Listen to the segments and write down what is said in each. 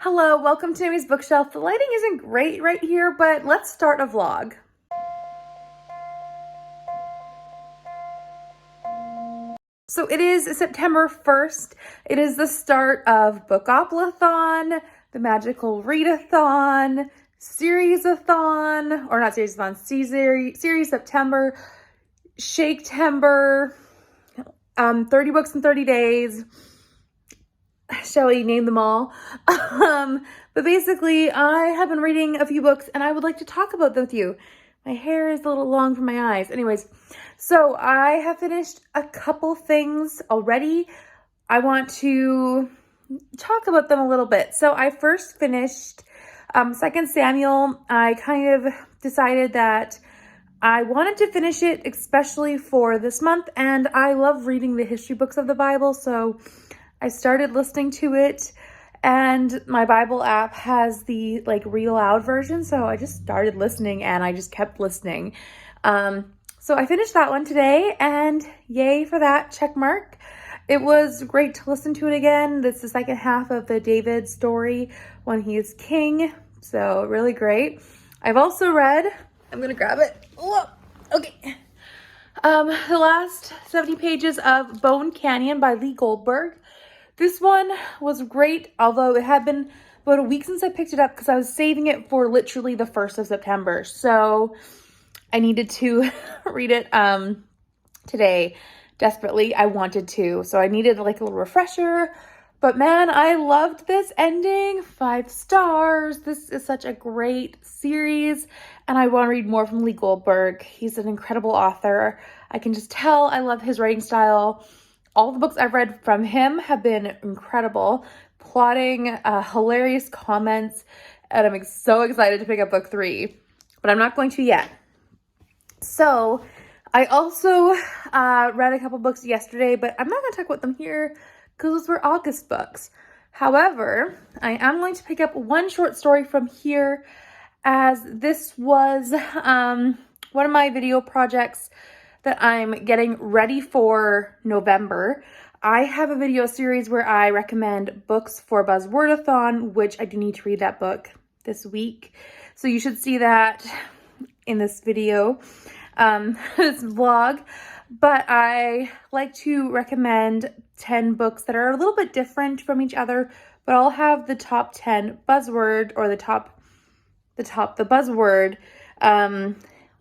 Hello, welcome to Amy's Bookshelf. The lighting isn't great right here, but let's start a vlog. So it is September 1st. It is the start of Bookopathon, the Magical Readathon, Seriesathon, or not Seriesathon, Series September, Shaketember, 30 books in 30 days. Shall we name them all? But basically, I have been reading a few books and I would like to talk about them with you. My hair is a little long for my eyes. Anyways, so I have finished a couple things already. I want to talk about them a little bit. So I first finished 2 Samuel. I kind of decided that I wanted to finish it, especially for this month, and I love reading the history books of the Bible, so I started listening to it, and my Bible app has the read aloud version, so I just started listening and I just kept listening. So I finished that one today, and yay for that, check mark. It was great to listen to it again. This is the second half of the David story when he is king, so really great. I've also read, I'm gonna grab it. Whoa, okay. The last 70 pages of Bone Canyon by Goldberg. This one was great, although it had been about a week since I picked it up because I was saving it for literally the 1st of September. So I needed to read it today desperately. I wanted to. So I needed a little refresher. But man, I loved this ending. 5 stars. This is such a great series. And I want to read more from Goldberg. He's an incredible author. I can just tell I love his writing style. All the books I've read from him have been incredible. Plotting, hilarious comments, and I'm so excited to pick up book 3, but I'm not going to yet. So I also read a couple books yesterday, but I'm not going to talk about them here because those were August books. However, I am going to pick up one short story from here, as this was one of my video projects that I'm getting ready for November. I have a video series where I recommend books for Buzzwordathon, which I do need to read that book this week. So you should see that in this video, this vlog. But I like to recommend 10 books that are a little bit different from each other, but all have the top 10 buzzword, or the buzzword,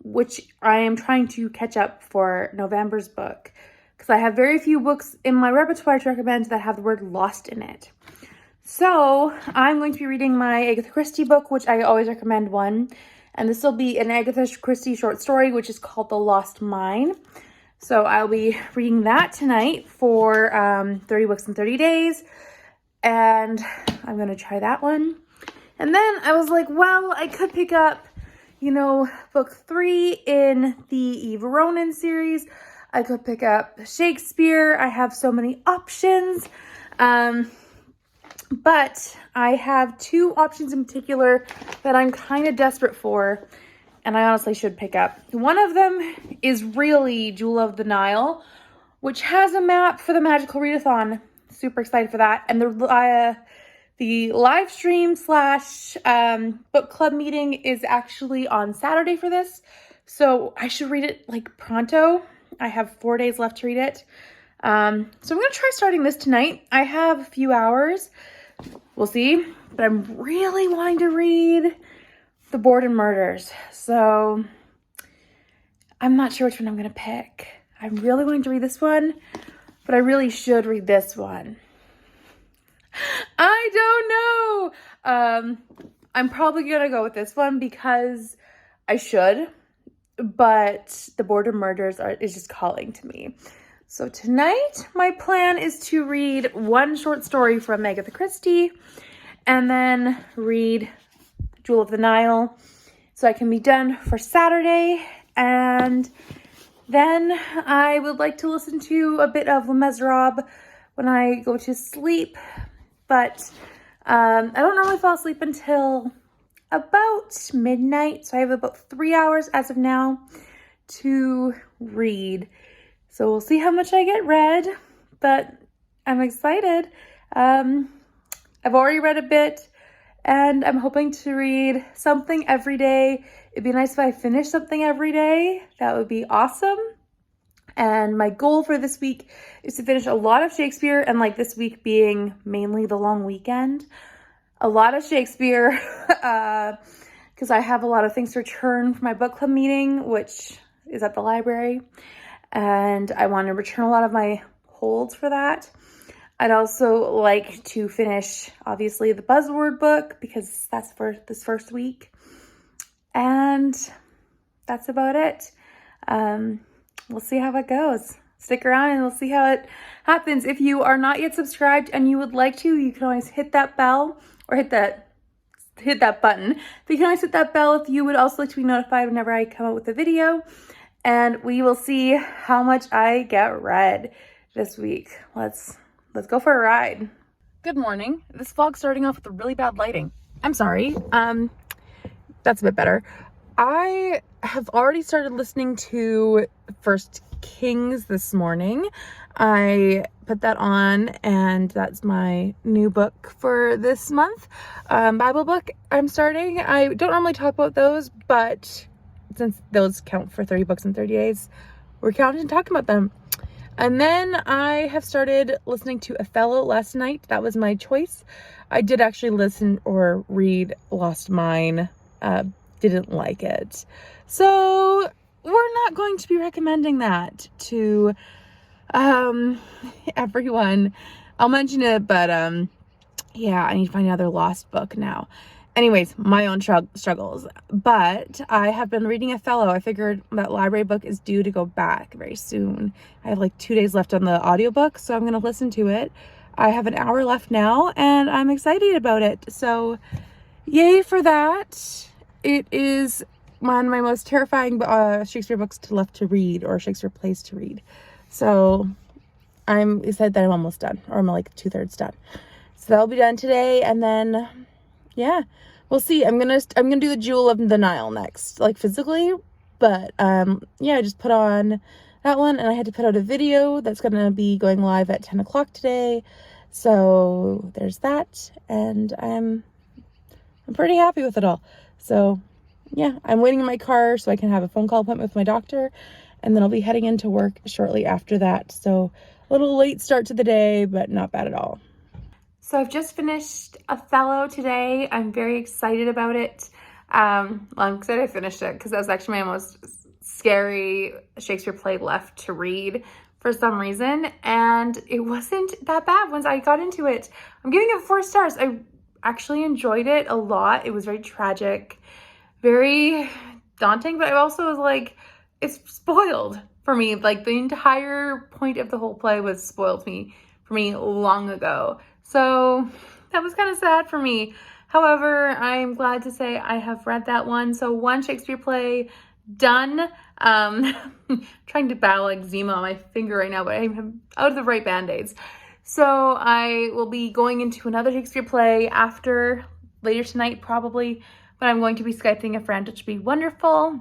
which I am trying to catch up for November's book, because I have very few books in my repertoire to recommend that have the word lost in it. So I'm going to be reading my Agatha Christie book, which I always recommend one, and this will be an Agatha Christie short story, which is called The Lost Mine. So I'll be reading that tonight for 30 books in 30 days, and I'm going to try that one. And then I was like, well, I could pick up book 3 in the Eve Ronan series. I could pick up Shakespeare. I have so many options. But I have 2 options in particular that I'm kind of desperate for, and I honestly should pick up. One of them is really Jewel of the Nile, which has a map for the Magical Readathon. Super excited for that. And the live stream / book club meeting is actually on Saturday for this. So I should read it pronto. I have 4 days left to read it. So I'm going to try starting this tonight. I have a few hours. We'll see. But I'm really wanting to read the Borden murders. So I'm not sure which one I'm going to pick. I'm really wanting to read this one, but I really should read this one. I don't know. I'm probably gonna go with this one because I should, but the Borden murders is just calling to me. So tonight, my plan is to read one short story from Agatha Christie, and then read Jewel of the Nile, so I can be done for Saturday. And then I would like to listen to a bit of Les Miserables when I go to sleep. But I don't normally fall asleep until about midnight. So I have about 3 hours as of now to read. So we'll see how much I get read. But I'm excited. I've already read a bit and I'm hoping to read something every day. It'd be nice if I finished something every day. That would be awesome. And my goal for this week is to finish a lot of Shakespeare, and like this week being mainly the long weekend, a lot of Shakespeare, because I have a lot of things to return for my book club meeting, which is at the library, and I want to return a lot of my holds for that. I'd also like to finish, obviously, the Buzzword book, because that's for this first week, and that's about it. We'll see how it goes. Stick around and we'll see how it happens. If you are not yet subscribed and you would like to, you can always hit that bell or hit that button. But you can always hit that bell if you would also like to be notified whenever I come out with a video. And we will see how much I get read this week. Let's go for a ride. Good morning. This vlog's starting off with really bad lighting. I'm sorry. That's a bit better. I have already started listening to First Kings this morning. I put that on, and that's my new book for this month. Bible book I'm starting. I don't normally talk about those, but since those count for 30 books in 30 days, we're counting and talking about them. And then I have started listening to Othello last night. That was my choice. I did actually listen or read Lost Mine. Didn't like it. So we're not going to be recommending that to everyone. I'll mention it, but yeah, I need to find another lost book now. Anyways, my own struggles. But I have been reading Othello. I figured that library book is due to go back very soon. I have like 2 days left on the audiobook, so I'm going to listen to it. I have an hour left now, and I'm excited about it. So yay for that. It is one of my most terrifying Shakespeare books left to read, or Shakespeare Plays to read. So I'm excited that I'm almost done, or I'm like 2/3 done. So that'll be done today, and then yeah, we'll see. I'm gonna do the Jewel of the Nile next, like physically, but yeah, I just put on that one, and I had to put out a video that's gonna be going live at 10 o'clock today. So there's that, and I'm pretty happy with it all. So yeah, I'm waiting in my car so I can have a phone call appointment with my doctor, and then I'll be heading into work shortly after that. So a little late start to the day, but not bad at all. So I've just finished Othello today. I'm very excited about it. I'm excited I finished it because that was actually my most scary Shakespeare play left to read for some reason, and it wasn't that bad once I got into it. I'm giving it 4 stars. I actually enjoyed it a lot. It was very tragic, very daunting, but I also was like, it's spoiled for me. Like the entire point of the whole play was spoiled for me long ago. So that was kind of sad for me. However, I'm glad to say I have read that one. So 1 Shakespeare play done. Trying to battle eczema on my finger right now, but I'm out of the right band-aids. So I will be going into another Shakespeare play after later tonight, probably, but I'm going to be Skyping a friend, which would be wonderful.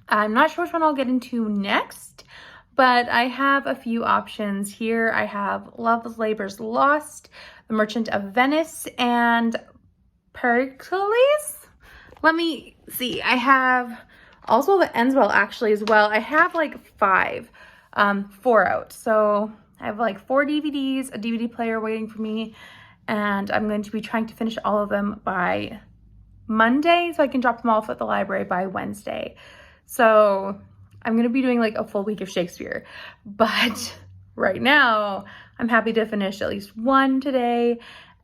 I'm not sure which one I'll get into next, but I have a few options here. I have Love's Labour's Lost, The Merchant of Venice, and Pericles. Let me see. I have also The Ends Well, actually, as well. I have like 4 out. So I have like 4 DVDs, a DVD player waiting for me, and I'm going to be trying to finish all of them by Monday so I can drop them off at the library by Wednesday. So I'm going to be doing like a full week of Shakespeare, but right now I'm happy to finish at least 1 today,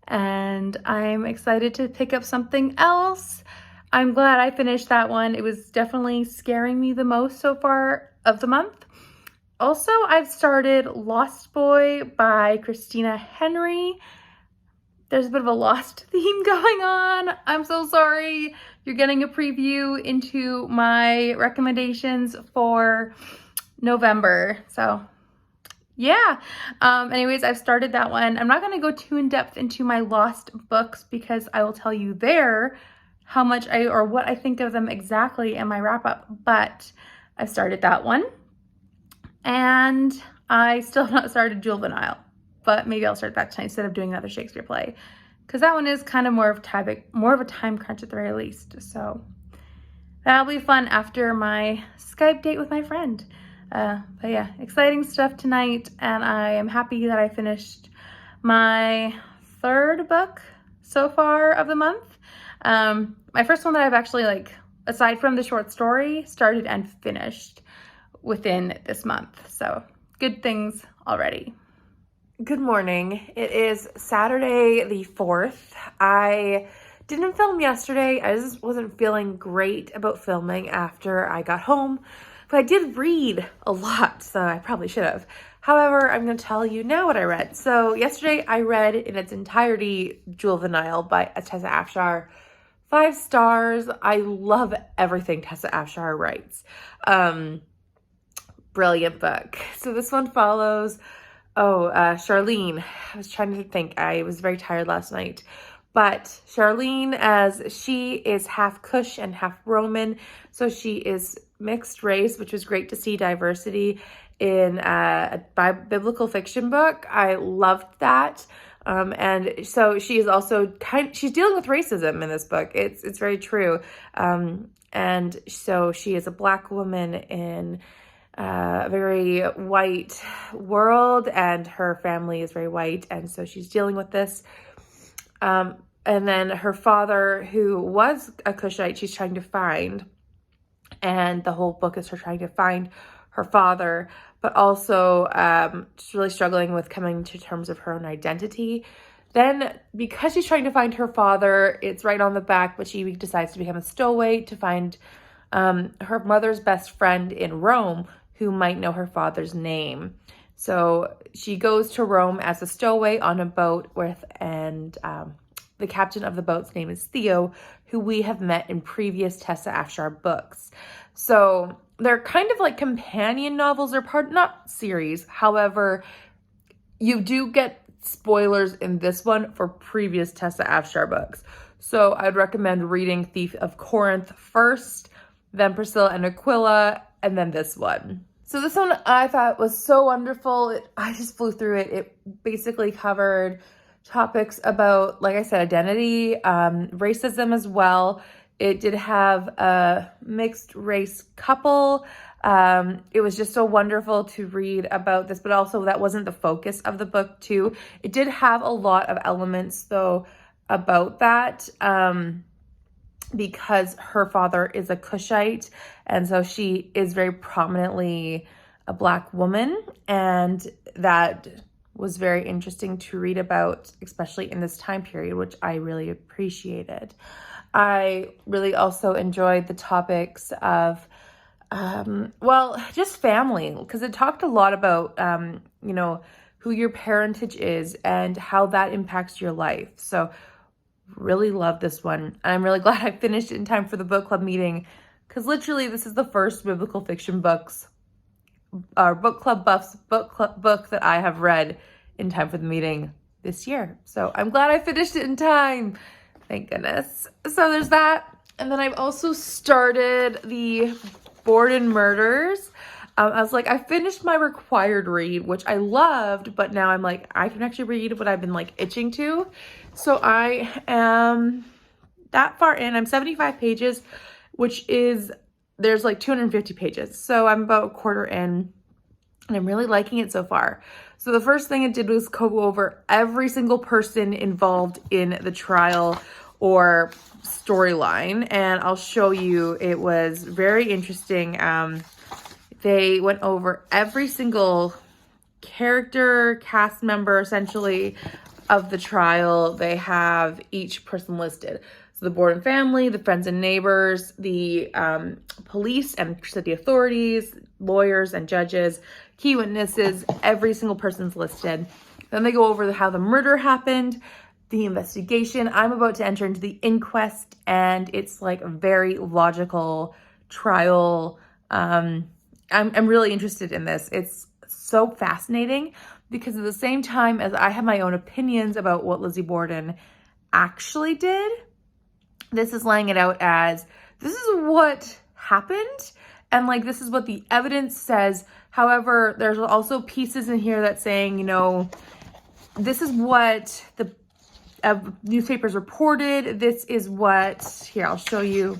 and I'm excited to pick up something else. I'm glad I finished that one. It was definitely scaring me the most so far of the month. Also, I've started Lost Boy by Christina Henry. There's a bit of a Lost theme going on. I'm so sorry. You're getting a preview into my recommendations for November. So yeah. Anyways, I've started that one. I'm not going to go too in depth into my Lost books because I will tell you there how much or what I think of them exactly in my wrap up, but I've started that one. And I still have not started Jewel of the Nile, but maybe I'll start that tonight instead of doing another Shakespeare play, because that one is kind of more of a time crunch at the very least. So that'll be fun after my Skype date with my friend. But yeah, exciting stuff tonight, and I am happy that I finished my third book so far of the month. My first one that I've actually, like, aside from the short story, started and finished within this month. So good things already. Good morning. It is Saturday the 4th. I didn't film yesterday. I just wasn't feeling great about filming after I got home, but I did read a lot, so I probably should have. However, I'm going to tell you now what I read. So yesterday I read in its entirety Jewel of the Nile by Tessa Afshar. 5 stars. I love everything Tessa Afshar writes. Brilliant book. So this one follows, Charlene. I was trying to think. I was very tired last night. But Charlene, as she is half Kush and half Roman, so she is mixed race, which was great to see diversity in a biblical fiction book. I loved that. And so she is also she's dealing with racism in this book. It's very true. And so she is a Black woman in a very white world, and her family is very white, and so she's dealing with this. And then her father, who was a Cushite, she's trying to find, and the whole book is her trying to find her father, but also she's really struggling with coming to terms of her own identity. Then, because she's trying to find her father, it's right on the back, but she decides to become a stowaway to find her mother's best friend in Rome, who might know her father's name. So she goes to Rome as a stowaway on a boat and the captain of the boat's name is Theo, who we have met in previous Tessa Afshar books. So they're kind of like companion novels. They're not series. However, you do get spoilers in this one for previous Tessa Afshar books. So I'd recommend reading Thief of Corinth first, then Priscilla and Aquila, and then this one. So this one I thought was so wonderful. I just flew through it. It basically covered topics about, like I said, identity, racism as well. It did have a mixed race couple. It was just so wonderful to read about this, but also that wasn't the focus of the book too. It did have a lot of elements though about that, because her father is a Cushite, and so she is very prominently a Black woman, and that was very interesting to read about, especially in this time period, which I really appreciated. I really also enjoyed the topics of, just family, because it talked a lot about, who your parentage is and how that impacts your life. So really love this one. And I'm really glad I finished it in time for the book club meeting, because literally this is the first biblical fiction book club buffs book that I have read in time for the meeting this year. So I'm glad I finished it in time. Thank goodness. So there's that. And then I've also started the Borden murders. I was like, I finished my required read, which I loved, but now I'm like, I can actually read what I've been like itching to. So I am that far in. I'm 75 pages, which is, there's like 250 pages. So I'm about a quarter in, and I'm really liking it so far. So the first thing it did was go over every single person involved in the trial or storyline, and I'll show you. It was very interesting. They went over every single character, cast member, essentially, of the trial. They have each person listed. So the Borden family, the friends and neighbors, the police and city authorities, lawyers and judges, key witnesses, every single person's listed. Then they go over how the murder happened, the investigation. I'm about to enter into the inquest, and it's like a very logical trial. I'm really interested in this. It's so fascinating because at the same time as I have my own opinions about what Lizzie Borden actually did, this is laying it out as this is what happened, and like this is what the evidence says. However, there's also pieces in here that's saying, this is what the newspapers reported. This is what, here, I'll show you.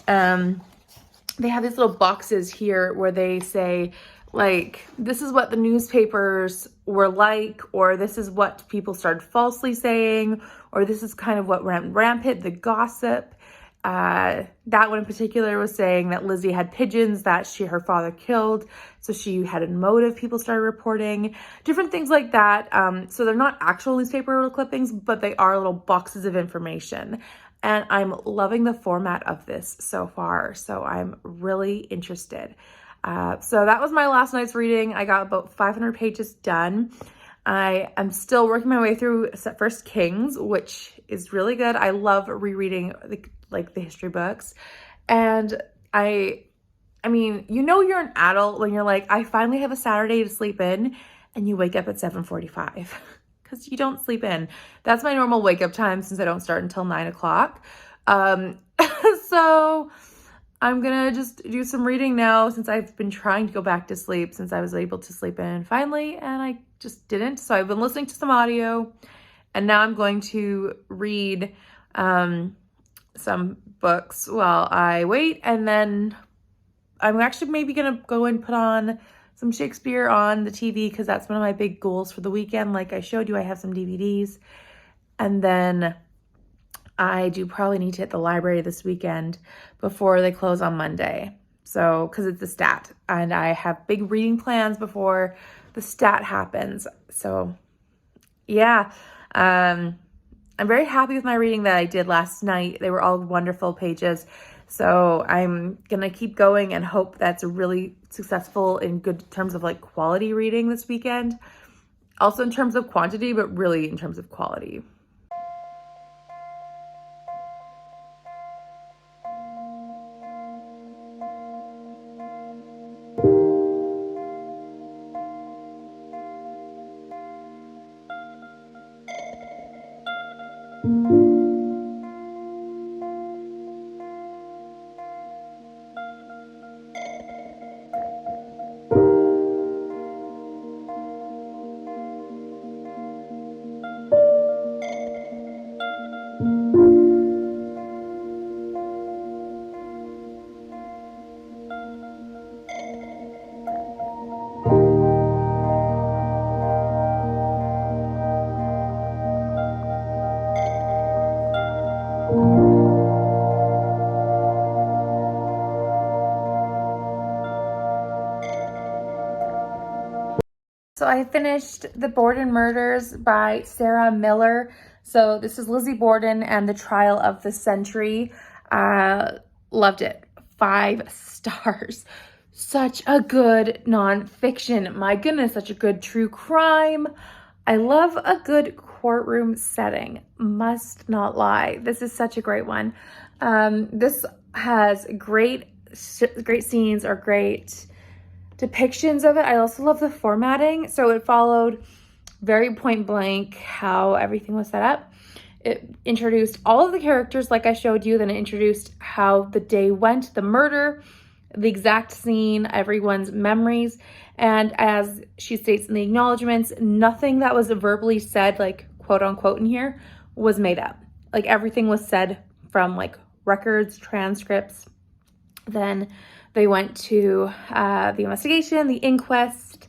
They have these little boxes here where they say, like, this is what the newspapers were like, or this is what people started falsely saying, or this is kind of what ran rampant, the gossip. That one in particular was saying that Lizzie had pigeons that her father killed, so she had a motive. People started reporting different things like that. So they're not actual newspaper clippings, but they are little boxes of information. And I'm loving the format of this so far, so I'm really interested. So that was my last night's reading. I got about 500 pages done. I am still working my way through First Kings, which is really good. I love rereading the history books. And I mean, you know you're an adult when you're like, I finally have a Saturday to sleep in, and you wake up at 7:45 because you don't sleep in. That's my normal wake up time since I don't start until 9 o'clock. So I'm gonna just do some reading now since I've been trying to go back to sleep since I was able to sleep in finally, and I just didn't. So I've been listening to some audio, and now I'm going to read some books while I wait, and then I'm actually maybe gonna go and put on some Shakespeare on the TV because that's one of my big goals for the weekend. Like I showed you, I have some DVDs, and then I do probably need to hit the library this weekend before they close on Monday. So, because it's a stat, and I have big reading plans before the stat happens. So, yeah, I'm very happy with my reading that I did last night. They were all wonderful pages. So I'm gonna keep going and hope that's really successful in good terms of like quality reading this weekend. Also in terms of quantity, but really in terms of quality. So I finished The Borden Murders by Sarah Miller. So this is Lizzie Borden and the Trial of the Century. Loved it. 5 stars. Such a good nonfiction. My goodness, such a good true crime. I love a good courtroom setting. Must not lie. This is such a great one. This has great scenes or great depictions of it. I also love the formatting. So it followed very point blank how everything was set up. It introduced all of the characters like I showed you, then it introduced how the day went, the murder, the exact scene, everyone's memories. And as she states in the acknowledgements, nothing that was verbally said, like quote unquote in here, was made up. Like everything was said from like records, transcripts. Then they went to the investigation, the inquest,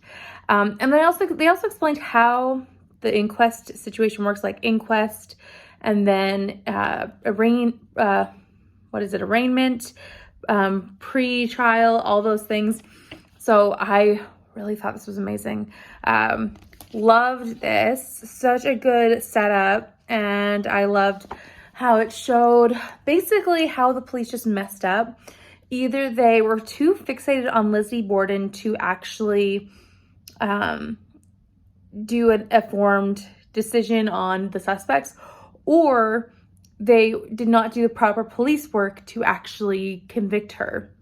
and they also explained how the inquest situation works, like inquest, and then arraignment, pre-trial, all those things. So I really thought this was amazing. Loved this. Such a good setup, and I loved how it showed basically how the police just messed up. Either they were too fixated on Lizzie Borden to actually do an informed decision on the suspects, or they did not do the proper police work to actually convict her.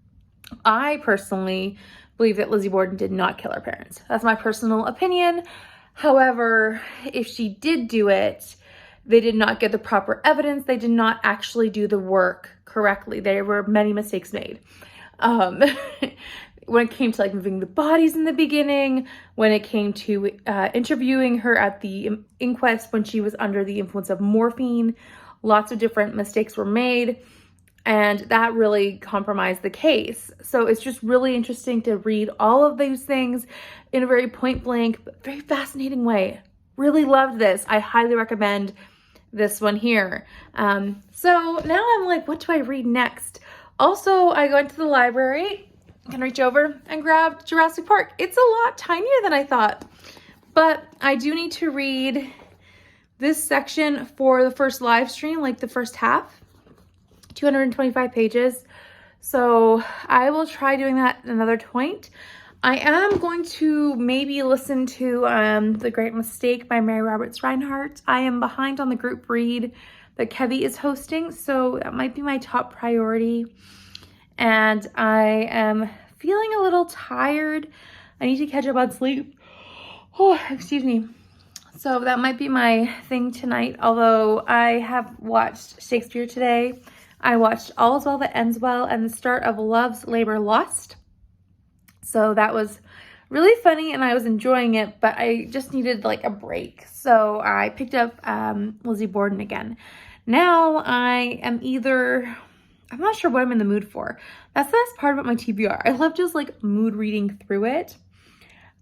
I personally believe that Lizzie Borden did not kill her parents. That's my personal opinion. However, if she did do it, they did not get the proper evidence. They did not actually do the work correctly. There were many mistakes made. when it came to like moving the bodies in the beginning, when it came to interviewing her at the inquest when she was under the influence of morphine. Lots of different mistakes were made, and that really compromised the case. So it's just really interesting to read all of these things in a very point blank, but very fascinating way. Really loved this. I highly recommend this one here. So now I'm like, what do I read next? Also, I went to the library. I can reach over and grab Jurassic Park. It's a lot tinier than I thought, but I do need to read this section for the first live stream, like the first half, 225 pages. So I will try doing that at another point. I am going to maybe listen to The Great Mistake by Mary Roberts Reinhardt. I am behind on the group read that Kevy is hosting, so that might be my top priority. And I am feeling a little tired. I need to catch up on sleep. Oh, excuse me. So that might be my thing tonight, although I have watched Shakespeare today. I watched All Is Well That Ends Well and the start of Love's Labor Lost. So that was really funny and I was enjoying it, but I just needed like a break. So I picked up Lizzie Borden again. Now I am I'm not sure what I'm in the mood for. That's the best part about my TBR. I love just like mood reading through it.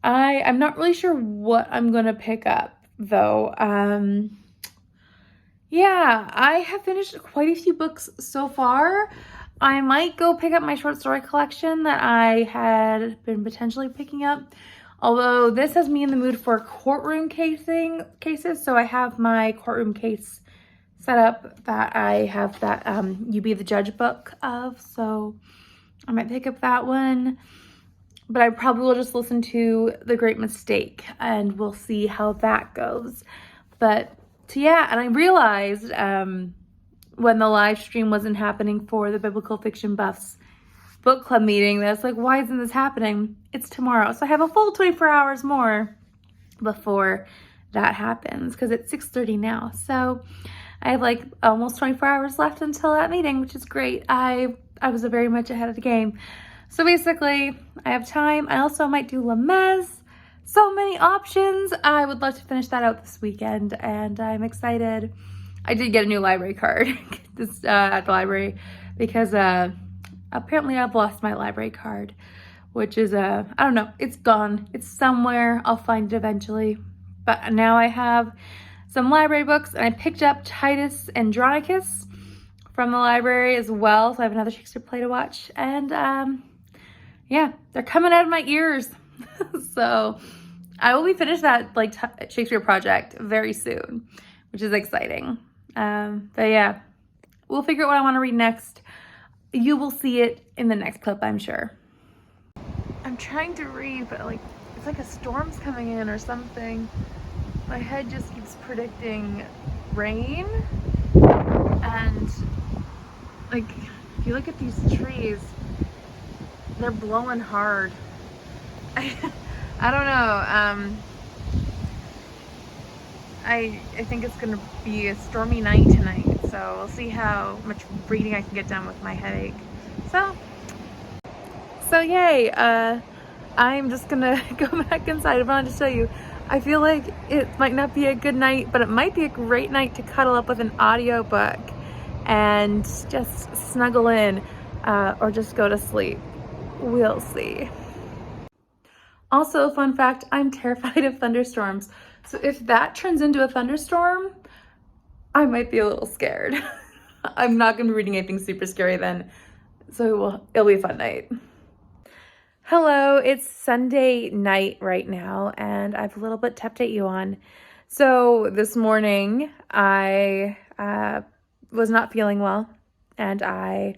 I'm not really sure what I'm going to pick up though. Yeah, I have finished quite a few books so far. I might go pick up my short story collection that I had been potentially picking up. Although this has me in the mood for courtroom cases. So I have my courtroom case set up that I have that You Be the Judge book of. So I might pick up that one. But I probably will just listen to The Great Mistake and we'll see how that goes. But so yeah, and I realized when the live stream wasn't happening for the Biblical Fiction Buffs book club meeting, that I was like, why isn't this happening? It's tomorrow. So I have a full 24 hours more before that happens because it's 6:30 now. So I have like almost 24 hours left until that meeting, which is great. I was very much ahead of the game. So basically, I have time. I also might do Lemez. So many options. I would love to finish that out this weekend, and I'm excited. I did get a new library card at the library because apparently I've lost my library card, which is, I don't know, it's gone. It's somewhere. I'll find it eventually. But now I have some library books, and I picked up Titus Andronicus from the library as well. So I have another Shakespeare play to watch, and yeah, they're coming out of my ears. So I will be finished that like Shakespeare project very soon, which is exciting. But yeah, we'll figure out what I want to read next. You will see it in the next clip, I'm sure. I'm trying to read, but like it's like a storm's coming in or something. My head just keeps predicting rain, and like if you look at these trees, they're blowing hard. I don't know. I think it's gonna be a stormy night tonight, so we'll see how much reading I can get done with my headache. So yay! I'm just gonna go back inside. I wanted to tell you, I feel like it might not be a good night, but it might be a great night to cuddle up with an audiobook and just snuggle in, or just go to sleep. We'll see. Also, fun fact, I'm terrified of thunderstorms. So if that turns into a thunderstorm, I might be a little scared. I'm not gonna be reading anything super scary then. So it'll be a fun night. Hello, it's Sunday night right now, and I have a little bit to update you on. So this morning, I was not feeling well, and I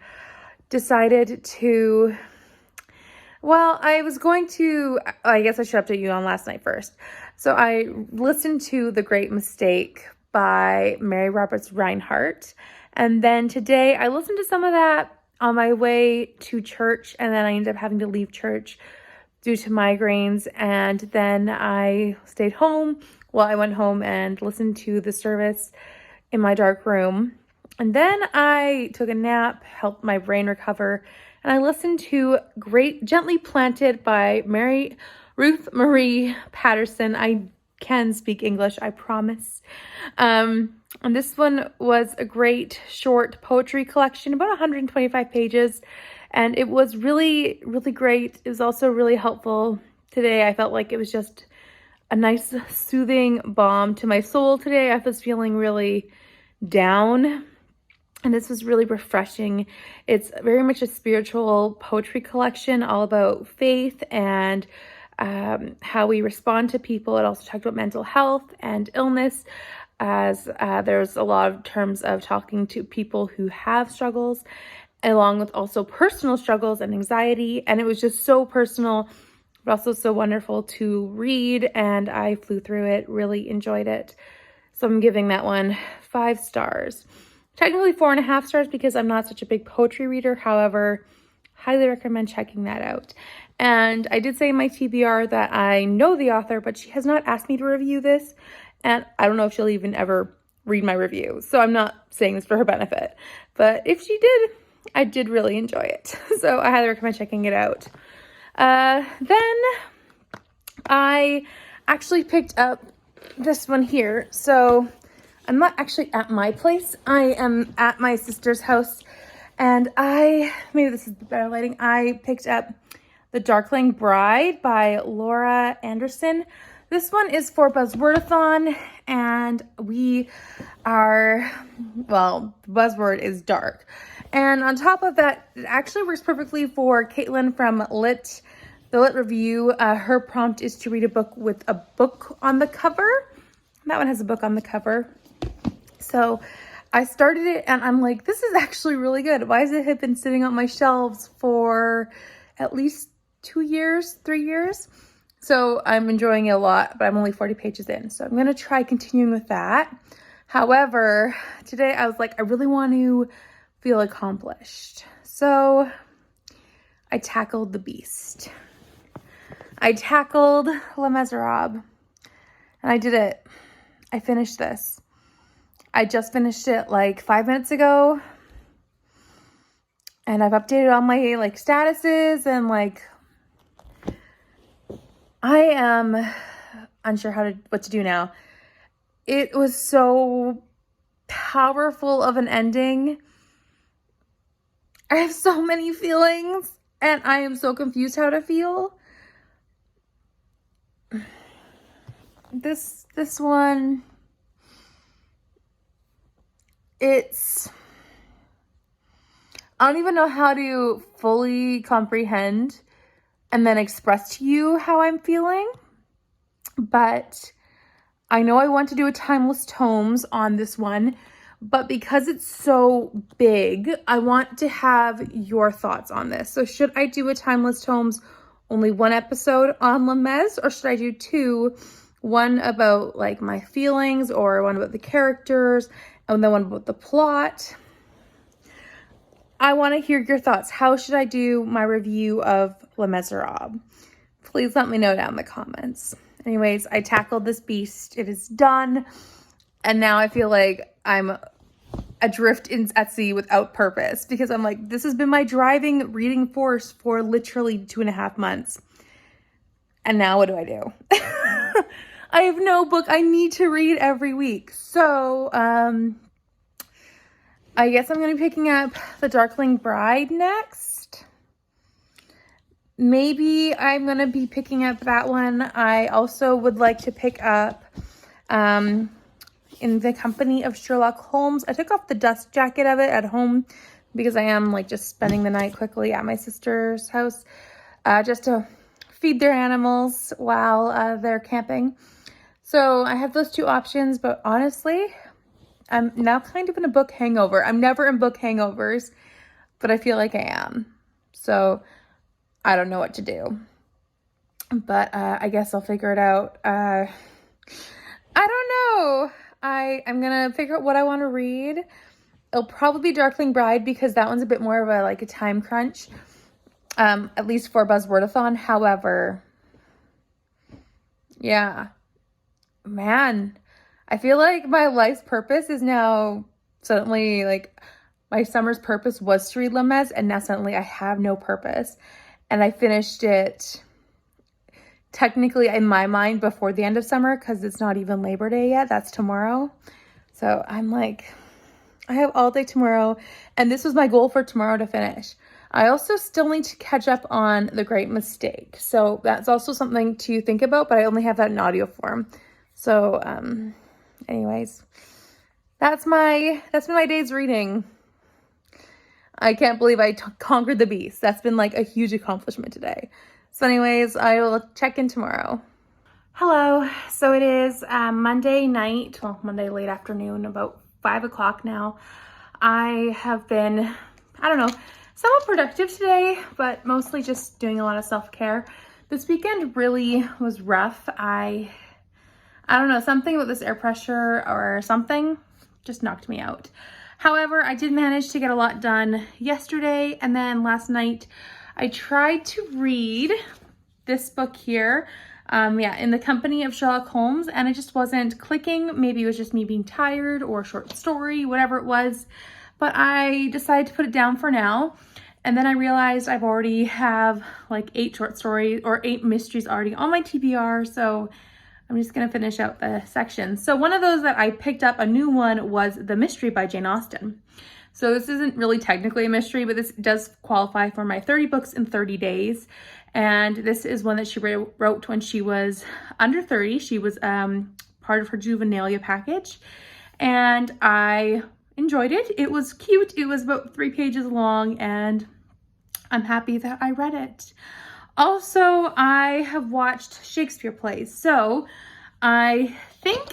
decided to, well, I guess I should update you on last night first. So I listened to The Great Mistake by Mary Roberts Reinhardt, and then today I listened to some of that on my way to church, and then I ended up having to leave church due to migraines, and then I stayed home. Well, I went home and listened to the service in my dark room, and then I took a nap, helped my brain recover, and I listened to Great Gently Planted by Ruth Marie Patterson. I can speak English, I promise. And this one was a great short poetry collection, about 125 pages, and it was really, really great. It was also really helpful today. I felt like it was just a nice soothing balm to my soul today. I was feeling really down, and this was really refreshing. It's very much a spiritual poetry collection, all about faith and how we respond to people. It also talked about mental health and illness, as there's a lot of terms of talking to people who have struggles, along with also personal struggles and anxiety. And it was just so personal, but also so wonderful to read, and I flew through it, really enjoyed it. So I'm giving that one 5 stars. Technically 4.5 stars because I'm not such a big poetry reader. However, highly recommend checking that out. And I did say in my TBR that I know the author, but she has not asked me to review this. And I don't know if she'll even ever read my review. So I'm not saying this for her benefit. But if she did, I did really enjoy it. So I highly recommend checking it out. Then I actually picked up this one here. So I'm not actually at my place. I am at my sister's house, and maybe this is better lighting. I picked up The Darkling Bride by Laura Anderson. This one is for Buzzwordathon, and the buzzword is dark. And on top of that, it actually works perfectly for Caitlin from the Lit Review. Her prompt is to read a book with a book on the cover. That one has a book on the cover. So I started it, and I'm like, this is actually really good. Why has it been sitting on my shelves for at least 3 years? So I'm enjoying it a lot, but I'm only 40 pages in. So I'm going to try continuing with that. However, today I was like, I really want to feel accomplished. So I tackled the beast. I tackled Les Miserables, and I did it. I finished this. I just finished it like 5 minutes ago, and I've updated all my statuses, and I am unsure what to do now. It was so powerful of an ending. I have so many feelings, and I am so confused how to feel. This one, I don't even know how to fully comprehend and then express to you how I'm feeling, but I know I want to do a Timeless Tomes on this one, but because it's so big, I want to have your thoughts on this. So should I do a Timeless Tomes, only 1 episode on Les Mis, or should I do 2? One about my feelings, or one about the characters, and then one about the plot. I want to hear your thoughts. How should I do my review of Les Miserables? Please let me know down in the comments. Anyways, I tackled this beast. It is done. And now I feel like I'm adrift at sea without purpose, because I'm like, this has been my driving reading force for literally 2.5 months. And now what do I do? I have no book I need to read every week. So, I guess I'm going to be picking up The Darkling Bride next. Maybe I'm going to be picking up that one. I also would like to pick up In the Company of Sherlock Holmes. I took off the dust jacket of it at home because I am just spending the night quickly at my sister's house, just to feed their animals while they're camping. So I have those 2 options, but honestly, I'm now kind of in a book hangover. I'm never in book hangovers, but I feel like I am. So I don't know what to do, but I guess I'll figure it out. I don't know. I'm going to figure out what I want to read. It'll probably be Darkling Bride because that one's a bit more of a time crunch, at least for Buzzwordathon. However, yeah, man, I feel like my life's purpose is now suddenly my summer's purpose was to read Les Mis, and now suddenly I have no purpose. And I finished it technically in my mind before the end of summer because it's not even Labor Day yet. That's tomorrow. So I'm like, I have all day tomorrow, and this was my goal for tomorrow to finish. I also still need to catch up on The Great Mistake. So that's also something to think about, but I only have that in audio form. So anyways, that's been my day's reading. I can't believe I conquered the beast. That's been like a huge accomplishment today. So anyways, I will check in tomorrow. Hello. So it is Monday night, well, Monday late afternoon, about 5 o'clock now. I have been, I don't know, somewhat productive today, but mostly just doing a lot of self-care. This weekend really was rough. I don't know, something about this air pressure or something just knocked me out. However, I did manage to get a lot done yesterday, and then last night I tried to read this book here, In the Company of Sherlock Holmes, and it just wasn't clicking. Maybe it was just me being tired or a short story, whatever it was, but I decided to put it down for now. And then I realized I've already have like 8 short stories or 8 mysteries already on my TBR, so I'm just gonna finish out the section. So one of those that I picked up, a new one, was The Mystery by Jane Austen. So this isn't really technically a mystery, but this does qualify for my 30 books in 30 days. And this is one that she wrote when she was under 30. She was part of her juvenilia package, and I enjoyed it. It was cute. It was about 3 pages long, and I'm happy that I read it. Also, I have watched Shakespeare Plays. So I think,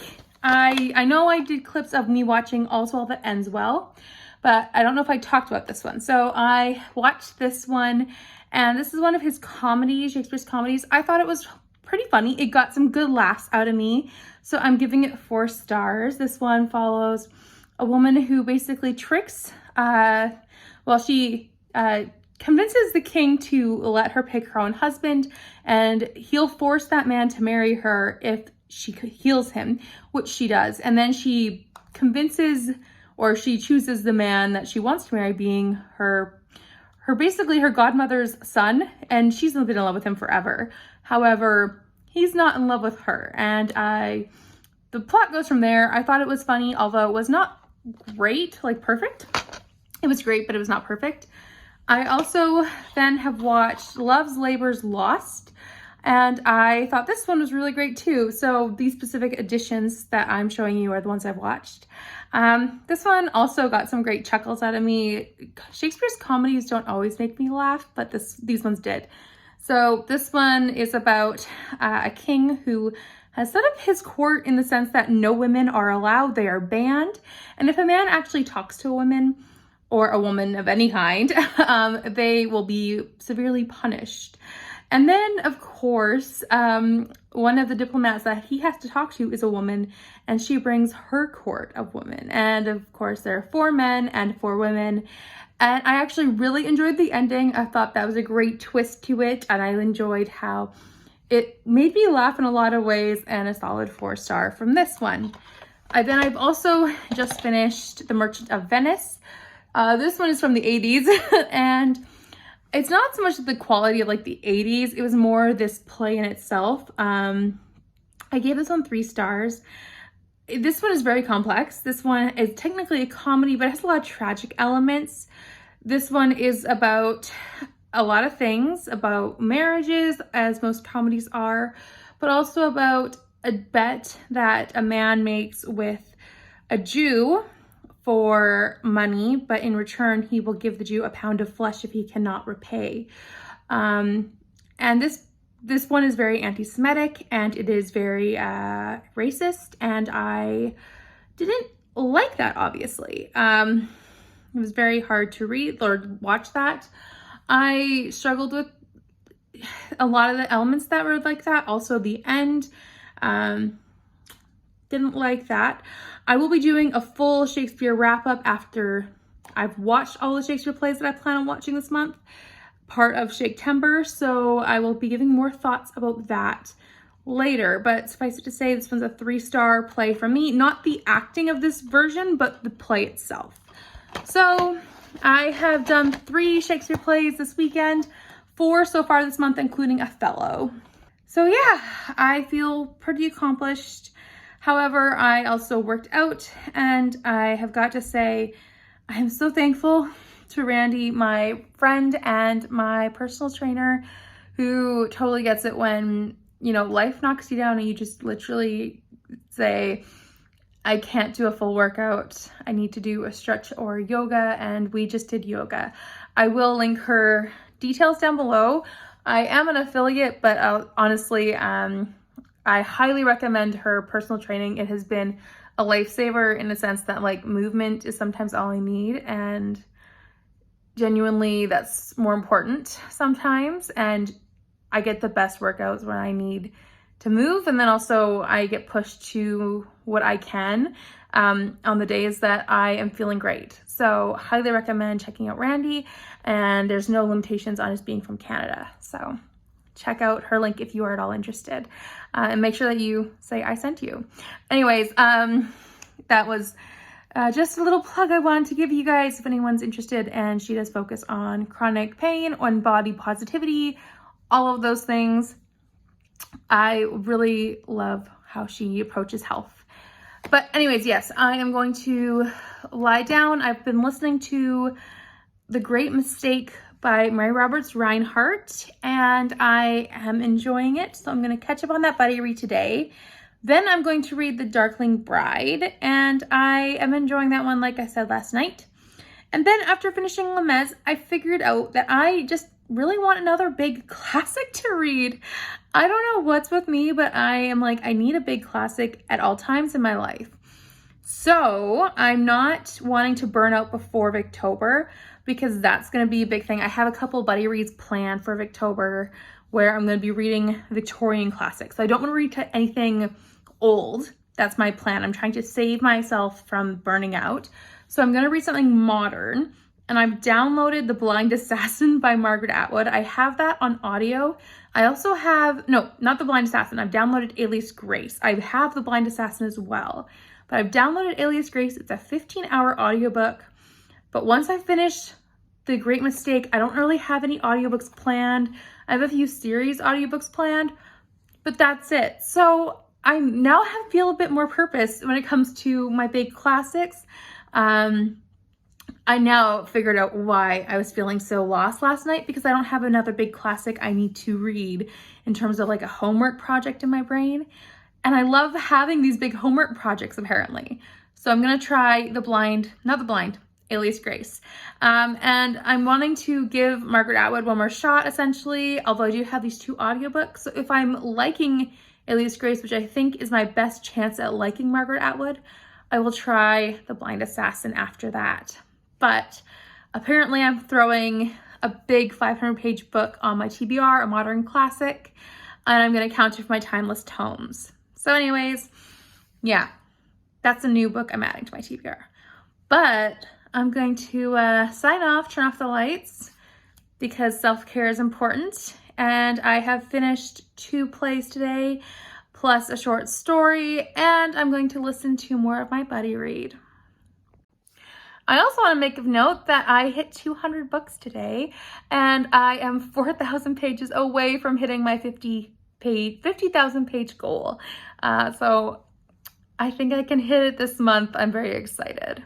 I know I did clips of me watching All's Well That Ends Well, but I don't know if I talked about this one. So I watched this one, and this is one of his comedies, Shakespeare's comedies. I thought it was pretty funny. It got some good laughs out of me, so I'm giving it 4 stars. This one follows a woman who basically tricks, she convinces the king to let her pick her own husband, and he'll force that man to marry her if she heals him, which she does. And then she convinces, or she chooses the man that she wants to marry being her basically her godmother's son, and she's been in love with him forever. However, he's not in love with her, and the plot goes from there. I thought it was funny, although it was not great, like perfect. It was great, but it was not perfect. I also then have watched Love's Labour's Lost, and I thought this one was really great too. So these specific editions that I'm showing you are the ones I've watched. This one also got some great chuckles out of me. Shakespeare's comedies don't always make me laugh, but these ones did. So this one is about a king who has set up his court in the sense that no women are allowed, they are banned. And if a man actually talks to a woman, or a woman of any kind, they will be severely punished. And then, of course, one of the diplomats that he has to talk to is a woman, and she brings her court of women. And of course, there are 4 men and 4 women. And I actually really enjoyed the ending. I thought that was a great twist to it, and I enjoyed how it made me laugh in a lot of ways, and a solid 4 star from this one. I've also just finished The Merchant of Venice. This one is from the 80s, and it's not so much the quality of like the 80s, it was more this play in itself. I gave this one 3 stars. This one is very complex. This one is technically a comedy, but it has a lot of tragic elements. This one is about a lot of things, about marriages, as most comedies are, but also about a bet that a man makes with a Jew for money, but in return he will give the Jew a pound of flesh if he cannot repay. And this one is very anti-Semitic, and it is very racist, and I didn't like that, obviously. It was very hard to read or watch that. I struggled with a lot of the elements that were like that. Also the end, didn't like that. I will be doing a full Shakespeare wrap-up after I've watched all the Shakespeare plays that I plan on watching this month, part of Shaketember, so I will be giving more thoughts about that later. But suffice it to say, this one's a 3-star play from me. Not the acting of this version, but the play itself. So I have done 3 Shakespeare plays this weekend, 4 so far this month, including Othello. So yeah, I feel pretty accomplished. However, I also worked out, and I have got to say, I am so thankful to Randy, my friend and my personal trainer, who totally gets it when, you know, life knocks you down and you just literally say, I can't do a full workout. I need to do a stretch or yoga, and we just did yoga. I will link her details down below. I am an affiliate, but honestly, I highly recommend her personal training. It has been a lifesaver in the sense that like movement is sometimes all I need, and genuinely that's more important sometimes. And I get the best workouts when I need to move, and then also I get pushed to what I can on the days that I am feeling great. So highly recommend checking out Randy, and there's no limitations on his being from Canada. So check out her link if you are at all interested, and make sure that you say I sent you. Anyways, that was just a little plug I wanted to give you guys if anyone's interested, and she does focus on chronic pain, on body positivity, all of those things. I really love how she approaches health. But anyways, yes, I am going to lie down. I've been listening to The Great Mistake by Mary Roberts Reinhardt, and I am enjoying it. So I'm going to catch up on that buddy read today. Then I'm going to read The Darkling Bride, and I am enjoying that one, like I said last night. And then after finishing Lemez, I figured out that I just really want another big classic to read. I don't know what's with me, but I am like, I need a big classic at all times in my life. So I'm not wanting to burn out before Victober, because that's going to be a big thing. I have a couple buddy reads planned for Victober where I'm going to be reading Victorian classics. So I don't want to read anything old. That's my plan. I'm trying to save myself from burning out. So I'm going to read something modern. And I've downloaded The Blind Assassin by Margaret Atwood. I have that on audio. I also have, no, not The Blind Assassin. I've downloaded Alias Grace. I have The Blind Assassin as well. But I've downloaded Alias Grace. It's a 15-hour audiobook. But once I finish The Great Mistake, I don't really have any audiobooks planned. I have a few series audiobooks planned, but that's it. So I now feel a bit more purpose when it comes to my big classics. I now figured out why I was feeling so lost last night, because I don't have another big classic I need to read in terms of like a homework project in my brain. And I love having these big homework projects apparently. So I'm going to try Alias Grace. And I'm wanting to give Margaret Atwood one more shot essentially, although I do have these 2 audiobooks. So if I'm liking Alias Grace, which I think is my best chance at liking Margaret Atwood, I will try The Blind Assassin after that. But apparently I'm throwing a big 500-page book on my TBR, a modern classic, and I'm going to count it for my timeless tomes. So anyways, yeah, that's a new book I'm adding to my TBR. But I'm going to sign off, turn off the lights, because self-care is important. And I have finished 2 plays today, plus a short story, and I'm going to listen to more of my buddy read. I also want to make a note that I hit 200 books today, and I am 4,000 pages away from hitting my 50,000 page goal. So I think I can hit it this month. I'm very excited.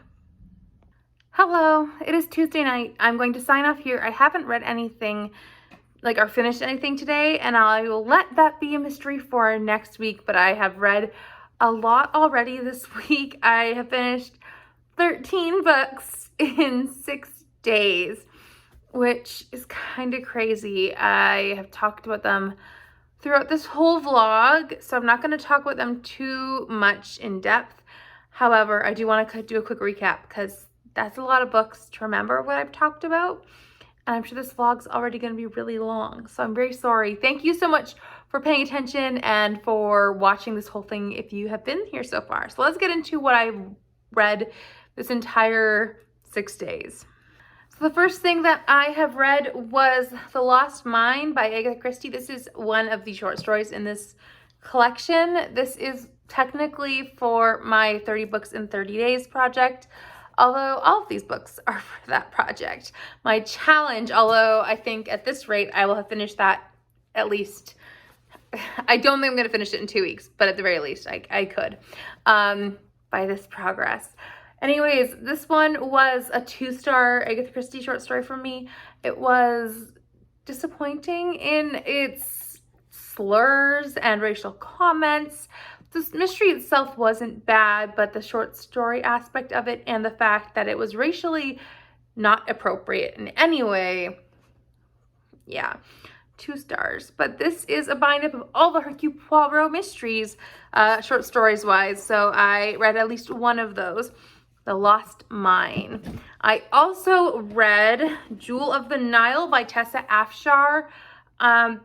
Hello, it is Tuesday night. I'm going to sign off here. I haven't read anything or finished anything today, and I will let that be a mystery for next week, but I have read a lot already this week. I have finished 13 books in 6 days, which is kind of crazy. I have talked about them throughout this whole vlog, so I'm not going to talk about them too much in depth. However, I do want to do a quick recap, because that's a lot of books to remember what I've talked about. And I'm sure this vlog's already going to be really long, so I'm very sorry. Thank you so much for paying attention and for watching this whole thing if you have been here so far. So let's get into what I've read this entire 6 days. So the first thing that I have read was The Lost Mine by Agatha Christie. This is one of the short stories in this collection. This is technically for my 30 books in 30 days project. although all of these books are for that project. My challenge, although I think at this rate I will have finished that at least, I don't think I'm going to finish it in 2 weeks, but at the very least I could by this progress. Anyways, this one was a 2-star Agatha Christie short story for me. It was disappointing in its slurs and racial comments. The mystery itself wasn't bad, but the short story aspect of it and the fact that it was racially not appropriate in any way, yeah, 2 stars. But this is a bind-up of all the Hercule Poirot mysteries, short stories wise, so I read at least one of those, The Lost Mine. I also read Jewel of the Nile by Tessa Afshar.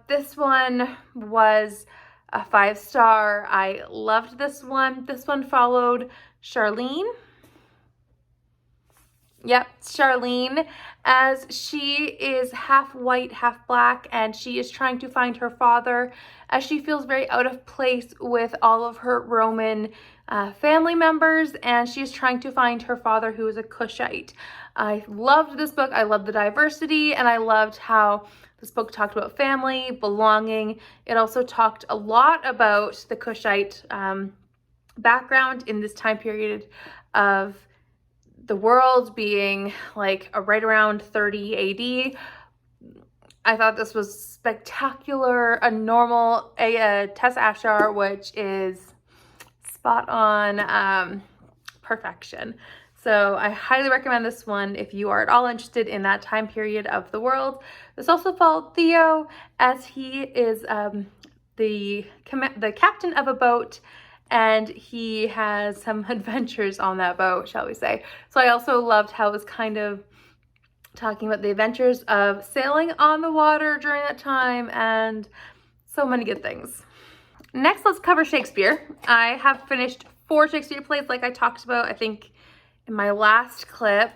This one was a 5-star. I loved this one. This one followed Charlene. Yep, Charlene, as she is half white, half black, and she is trying to find her father, as she feels very out of place with all of her Roman family members, and she is trying to find her father, who is a Cushite. I loved this book. I loved the diversity, and I loved how this book talked about family, belonging. It also talked a lot about the Cushite background in this time period of the world being like right around 30 AD. I thought this was spectacular, a normal Tessa Afshar, which is spot on perfection. So I highly recommend this one if you are at all interested in that time period of the world. This also followed Theo, as he is the captain of a boat, and he has some adventures on that boat, shall we say. So I also loved how it was kind of talking about the adventures of sailing on the water during that time, and so many good things. Next, let's cover Shakespeare. I have finished 4 Shakespeare plays, like I talked about, I think, in my last clip.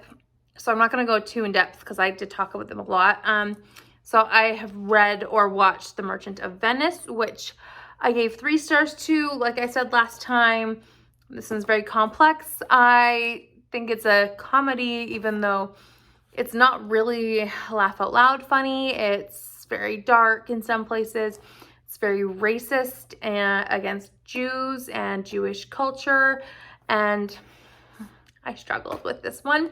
So I'm not going to go too in depth because I did talk about them a lot. So I have read or watched The Merchant of Venice, which I gave 3 stars to. Like I said last time, this one's very complex. I think it's a comedy, even though it's not really laugh out loud funny. It's very dark in some places. It's very racist and against Jews and Jewish culture, and I struggled with this one,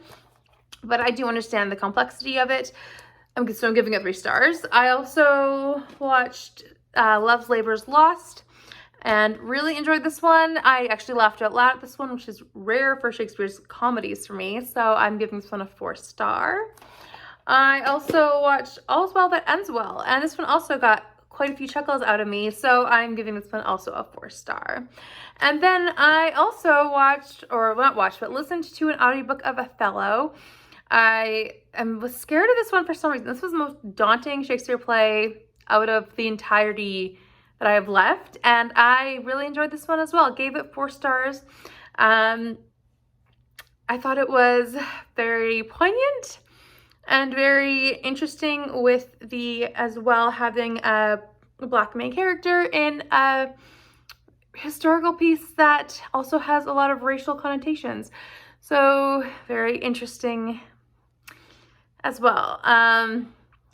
but I do understand the complexity of it. So I'm giving it 3 stars. I also watched Love's Labour's Lost and really enjoyed this one. I actually laughed out loud at this one, which is rare for Shakespeare's comedies for me, so I'm giving this one a 4-star. I also watched All's Well That Ends Well, and this one also got quite a few chuckles out of me, so I'm giving this one also a 4-star. And then I also watched, or not watched, but listened to an audiobook of Othello. I was scared of this one for some reason. This was the most daunting Shakespeare play out of the entirety that I have left, and I really enjoyed this one as well. Gave it 4 stars. I thought it was very poignant and very interesting, with the, as well, having a Black main character in a historical piece that also has a lot of racial connotations. So very interesting as well. I'm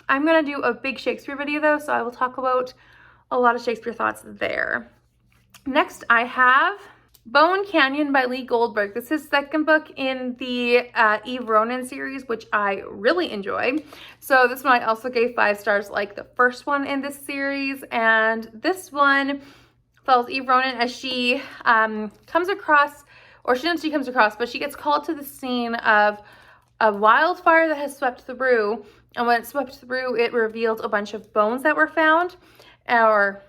going to do a big Shakespeare video though, so I will talk about a lot of Shakespeare thoughts there. Next, I have Bone Canyon by Lee Goldberg. This is the second book in the Eve Ronan series, which I really enjoy. So this one I also gave 5 stars, like the first one in this series. And this one follows Eve Ronan as she comes across, or she doesn't, she comes across, but she gets called to the scene of a wildfire that has swept through. And when it swept through, it revealed a bunch of bones that were found or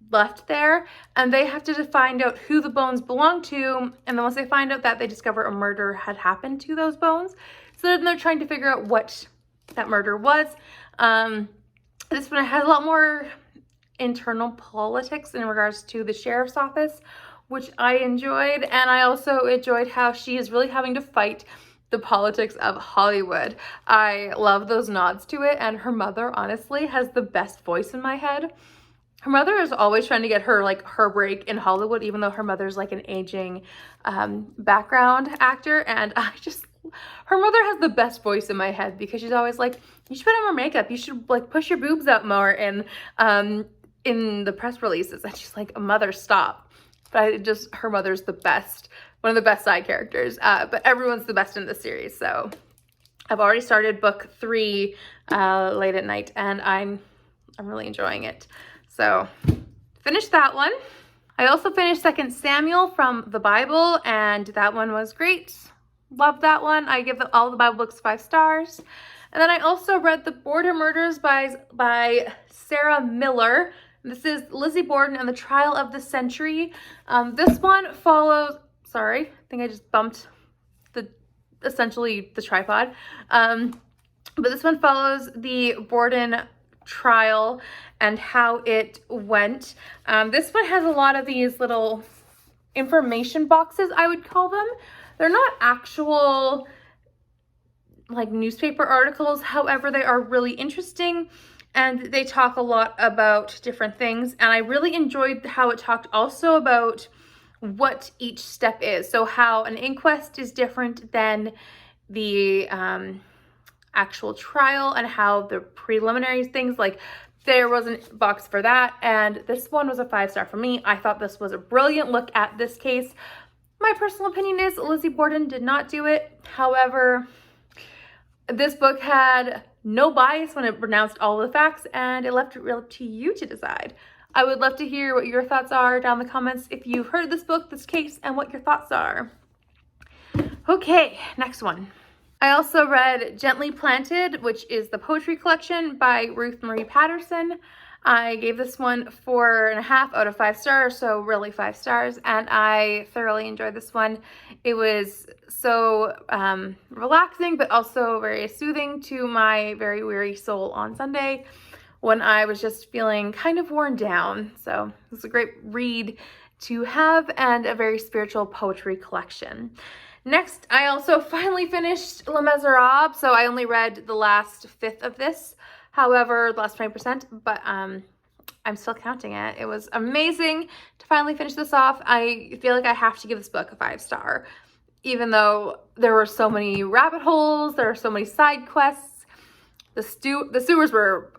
left there, and they have to find out who the bones belong to. And then once they find out that, they discover a murder had happened to those bones. So then they're trying to figure out what that murder was. This one has a lot more internal politics in regards to the sheriff's office, which I enjoyed. And I also enjoyed how she is really having to fight the politics of Hollywood. I love those nods to it, and her mother honestly has the best voice in my head. Her mother is always trying to get her, like, her break in Hollywood, even though her mother's like an aging background actor, and I just her mother has the best voice in my head because she's always like, you should put on more makeup. You should like push your boobs out more in the press releases. And she's like, mother, stop. But her mother's the best, one of the best side characters. But everyone's the best in the series. So I've already started book 3 late at night, and I'm really enjoying it. So finished that one. I also finished 2 Samuel from the Bible, and that one was great. Loved that one. I give all the Bible books 5 stars. And then I also read The Borden Murders by Sarah Miller. This is Lizzie Borden and the Trial of the Century. This one follows, sorry, I think I just bumped essentially the tripod. But this one follows the Borden trial and how it went. This one has a lot of these little information boxes, I would call them. They're not actual like newspaper articles. However, they are really interesting and they talk a lot about different things. And I really enjoyed how it talked also about what each step is. So how an inquest is different than the actual trial, and how the preliminary things, like there was a box for that. And this one was a 5-star for me. I thought this was a brilliant look at this case. My personal opinion is Lizzie Borden did not do it. However, this book had no bias when it pronounced all the facts, and it left it real up to you to decide. I would love to hear what your thoughts are down in the comments if you've heard this book, this case, and what your thoughts are. Okay, next one. I also read Gently Planted, which is the poetry collection by Ruth Marie Patterson. I gave this one 4.5 out of 5 stars, so really 5 stars, and I thoroughly enjoyed this one. It was so relaxing, but also very soothing to my very weary soul on Sunday when I was just feeling kind of worn down. So it was a great read to have, and a very spiritual poetry collection. Next, I also finally finished Les Miserables, so I only read the last 1/5 of this. However, the last 20%, but I'm still counting it. It was amazing to finally finish this off. I feel like I have to give this book a 5-star, even though there were so many rabbit holes, there are so many side quests. The sewers were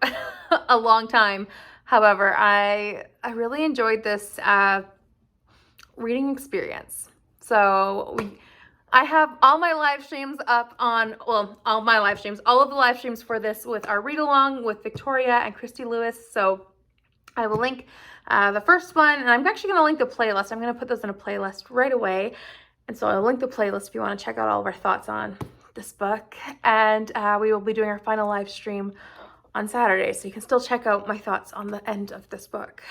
a long time. However, I really enjoyed this reading experience. So I have all my live streams up on, well, all of the live streams for this with our read along with Victoria and Christie Lewis. So I will link the first one, and I'm actually going to link the playlist. I'm going to put those in a playlist right away. And so I'll link the playlist if you want to check out all of our thoughts on this book. And we will be doing our final live stream on Saturday. So you can still check out my thoughts on the end of this book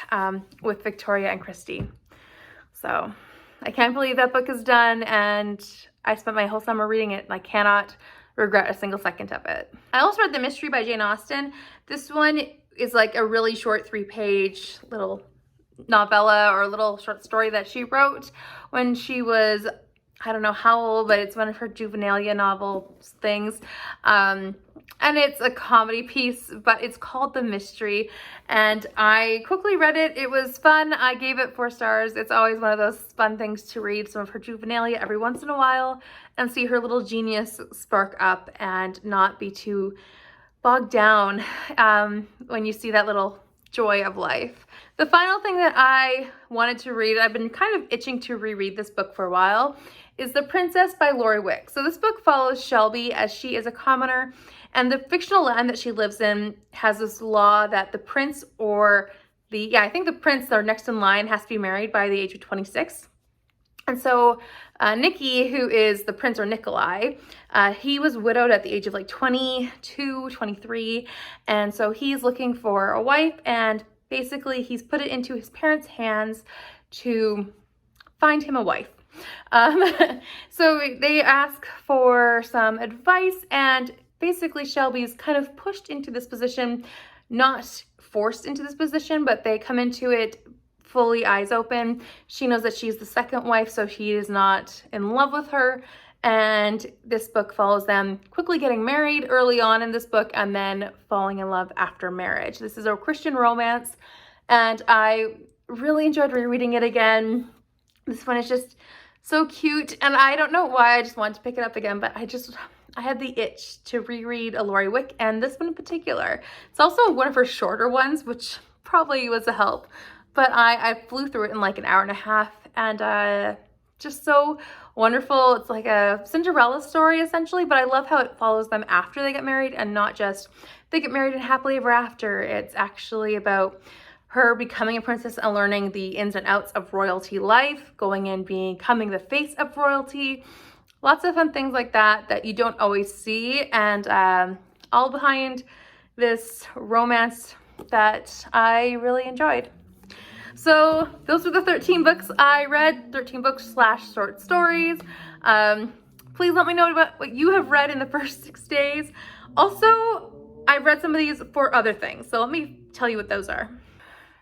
with Victoria and Christie. So I can't believe that book is done, and I spent my whole summer reading it, and I cannot regret a single second of it. I also read The Mystery by Jane Austen. This one is like a really short 3-page little novella or a little short story that she wrote when she was, I don't know how old, but it's one of her juvenilia novel things. And it's a comedy piece, but it's called The Mystery. And I quickly read it. It was fun. I gave it 4 stars. It's always one of those fun things to read some of her juvenilia every once in a while and see her little genius spark up and not be too bogged down when you see that little joy of life. The final thing that I wanted to read, I've been kind of itching to reread this book for a while, is The Princess by Lori Wick. So this book follows Shelby as she is a commoner, and the fictional land that she lives in has this law that the prince or I think the prince or next in line has to be married by the age of 26. And so Nicky, who is the prince, or Nikolai, he was widowed at the age of like 22, 23. And so he's looking for a wife, and basically he's put it into his parents' hands to find him a wife. So they ask for some advice, and basically Shelby's kind of pushed into this position, not forced into this position, but they come into it fully eyes open. She knows that she's the second wife, so he is not in love with her. And this book follows them quickly getting married early on in this book and then falling in love after marriage. This is a Christian romance, and I really enjoyed rereading it again. This one is just So cute, and I don't know why I just wanted to pick it up again, but I had the itch to reread a Lori Wick, and this one in particular. It's also one of her shorter ones, which probably was a help, but I flew through it in like an hour and a half, and just so wonderful. It's like a Cinderella story essentially, but I love how it follows them after they get married and not just they get married and happily ever after. It's actually about her becoming a princess and learning the ins and outs of royalty life, going in becoming the face of royalty. Lots of fun things like that that you don't always see, and all behind this romance that I really enjoyed. So those were the 13 books I read, 13 books / short stories. Please let me know about what you have read in the first 6 days. Also, I read some of these for other things, so let me tell you what those are.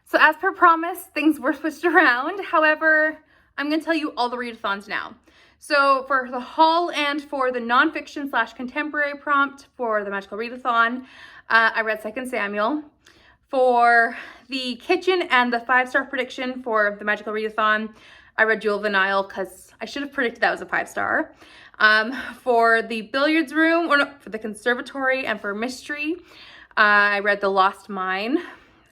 So as per promise, things were switched around. However, I'm going to tell you all the readathons now. So for the haul and for the nonfiction / contemporary prompt for the magical readathon, I read 2 Samuel. For the kitchen and the 5-star prediction for the magical readathon, I read Jewel of the Nile because I should have predicted that was a 5-star. For the billiards room, or no, for the conservatory and for mystery, I read The Lost Mine.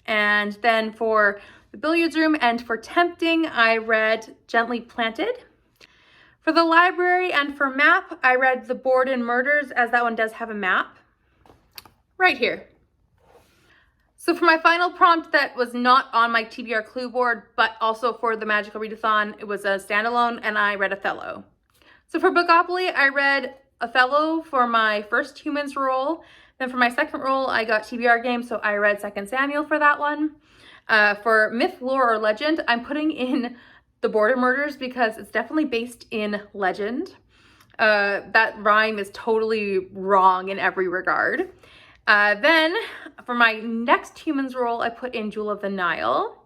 And then for the billiards room and for tempting, I read Gently Planted. For the library and for map, I read The Borden Murders, as that one does have a map right here. So for my final prompt that was not on my TBR clue board, but also for the magical readathon, it was a standalone, and I read Othello. So for Bookopoly, I read Othello for my first humans roll. Then for my second roll, I got TBR game, so I read 2 Samuel for that one. For myth, lore, or legend, I'm putting in The Borden Murders because it's definitely based in legend. That rhyme is totally wrong in every regard. Then for my next humans roll, I put in Jewel of the Nile.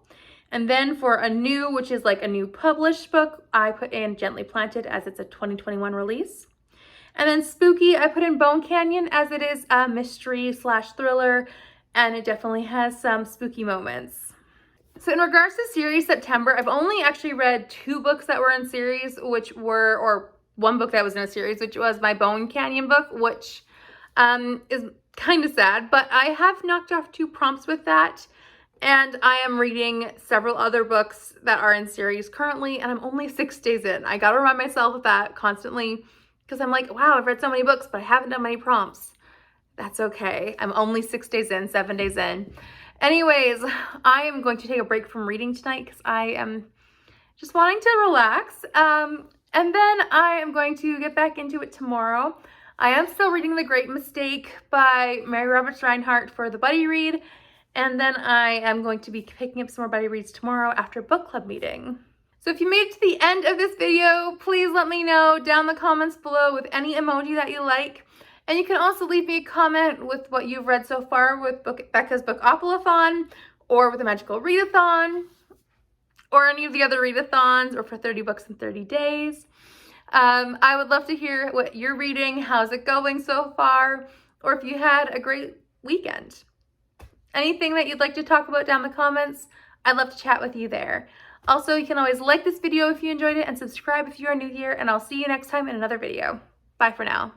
And then for a new, which is like a new published book, I put in Gently Planted as it's a 2021 release. And then spooky, I put in Bone Canyon as it is a mystery / thriller, and it definitely has some spooky moments. So in regards to series September, I've only actually read 2 books that were in series, which were, or 1 book that was in a series, which was my Bone Canyon book, which is kind of sad, but I have knocked off 2 prompts with that. And I am reading several other books that are in series currently, and I'm only 6 days in. I gotta remind myself of that constantly, because I'm like, wow, I've read so many books, but I haven't done many prompts. That's okay. I'm only 6 days in, 7 days in. Anyways, I am going to take a break from reading tonight because I am just wanting to relax. And then I am going to get back into it tomorrow. I am still reading The Great Mistake by Mary Roberts Reinhardt for the buddy read. And then I am going to be picking up some more buddy reads tomorrow after book club meeting. So if you made it to the end of this video, please let me know down in the comments below with any emoji that you like. And you can also leave me a comment with what you've read so far with Becca's Bookopathon, or with the Magical Readathon, or any of the other readathons, or for 30 books in 30 days. I would love to hear what you're reading, how's it going so far, or if you had a great weekend. Anything that you'd like to talk about down in the comments, I'd love to chat with you there. Also, you can always like this video if you enjoyed it and subscribe if you are new here, and I'll see you next time in another video. Bye for now.